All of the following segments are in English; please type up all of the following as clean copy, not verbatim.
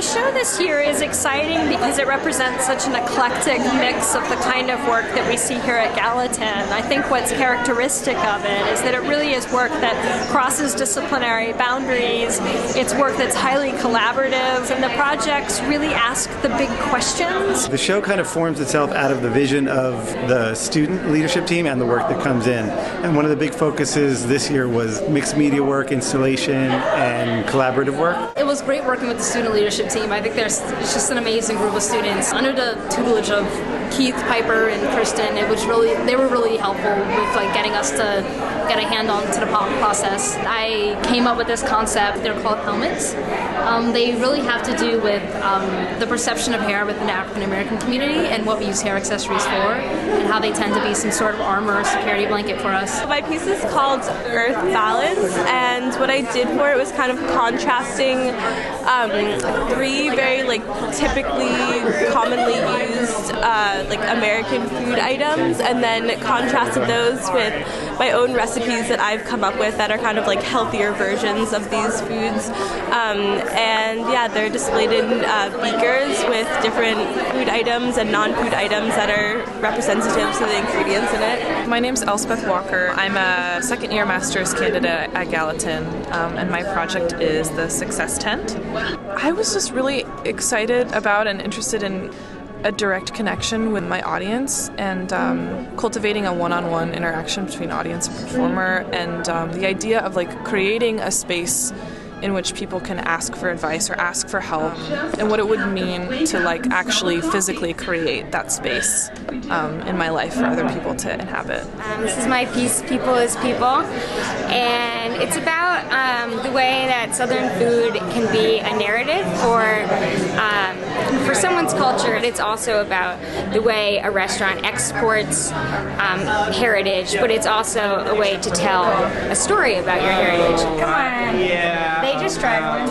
show this year is exciting because it represents such an eclectic mix of the kind of work that we see here at Gallatin. I think what's characteristic of it is that it really is work that crosses disciplinary boundaries. It's work that's highly collaborative, and the projects really ask the big questions. The show kind of forms itself out of the vision of the student leadership team and the work that comes in. And one of the big focuses this year was mixed media work, installation, and collaborative work. It was great working with the student leadership team. I think it's just an amazing group of students. Under the tutelage of Keith, Piper, and Kristen, they were really helpful with getting us to get a hand on to the process. I came up with this concept. They're called helmets. They really have to do with the perception of hair within the African American community and what we use hair accessories for, and how they tend to be some sort of armor or security blanket for us. My piece is called Earth Balance, and what I did for it was kind of contrasting three very typically commonly used American food items, and then contrasted those with my own recipes that I've come up with that are kind of healthier versions of these foods. And yeah, they're displayed in beakers with different food items and non-food items that are representative to the ingredients in it. My name's Elspeth Walker. I'm a second-year master's candidate at Gallatin, and my project is the Success Tent. I was just really excited about and interested in a direct connection with my audience, and cultivating a one-on-one interaction between audience and performer, and the idea of creating a space in which people can ask for advice or ask for help, and what it would mean to actually physically create that space in my life for other people to inhabit. This is my piece, People is People, and it's about the way that Southern food can be a narrative for someone's culture. It's also about the way a restaurant exports heritage, but it's also a way to tell a story about your heritage. Come on. Yeah. They just tried one.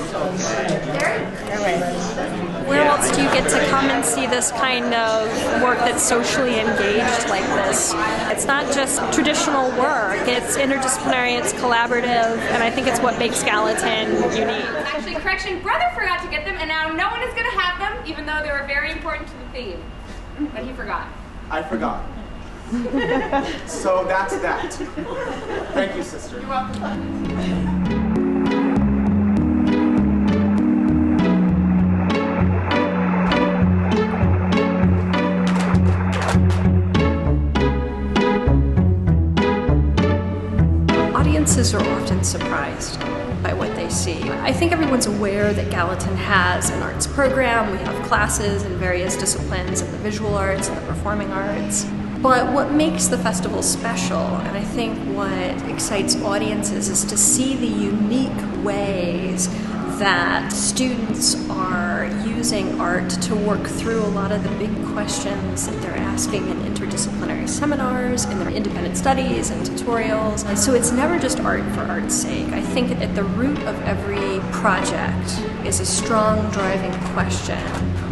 Where else do you get to come and see this kind of work that's socially engaged like this? It's not just traditional work, it's interdisciplinary, it's collaborative, and I think it's what makes Gallatin unique. Actually, correction, Brother forgot to get them, and now no one is going to have them, even though they were very important to the theme. But he forgot. I forgot. So that's that. Thank you, sister. You're welcome. Audiences are often surprised by what they see. I think everyone's aware that Gallatin has an arts program. We have classes in various disciplines of the visual arts and the performing arts. But what makes the festival special, and I think what excites audiences, is to see the unique ways that students are using art to work through a lot of the big questions that they're asking in interdisciplinary seminars, in their independent studies and tutorials. And so it's never just art for art's sake. I think at the root of every project is a strong driving question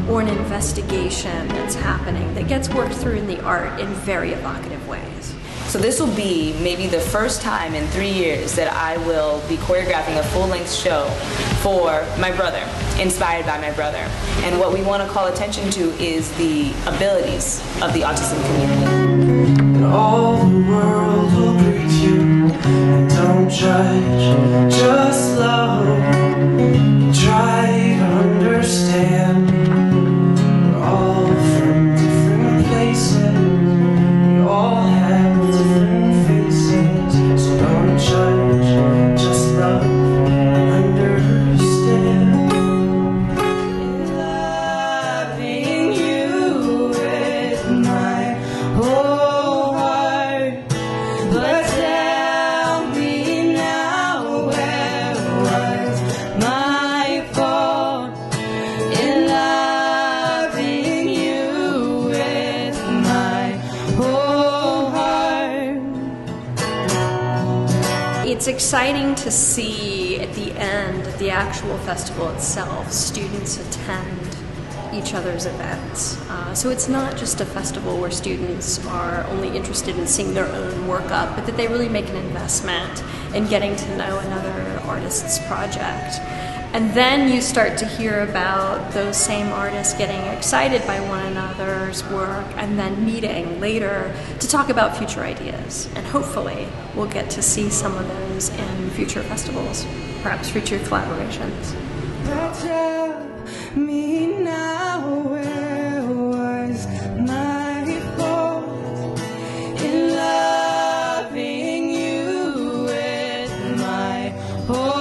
or an investigation that's happening that gets worked through in the art in very evocative ways. So this will be maybe the first time in 3 years that I will be choreographing a full-length show for my brother, inspired by my brother. And what we want to call attention to is the abilities of the autism community. And all the world will greet you, and don't judge, just love. Try to understand. We're all from different places. We all have different faces. So don't judge, just love and understand. Loving you with my whole heart. But tell me now, where was my fault in loving you with my whole heart? It's exciting to see at the end of the actual festival itself, students attend each other's events. So it's not just a festival where students are only interested in seeing their own work up, but that they really make an investment in getting to know another artist's project. And then you start to hear about those same artists getting excited by one another's work and then meeting later to talk about future ideas. And hopefully we'll get to see some of those in future festivals, perhaps future collaborations. Tell me now, where was my fault in loving you with my whole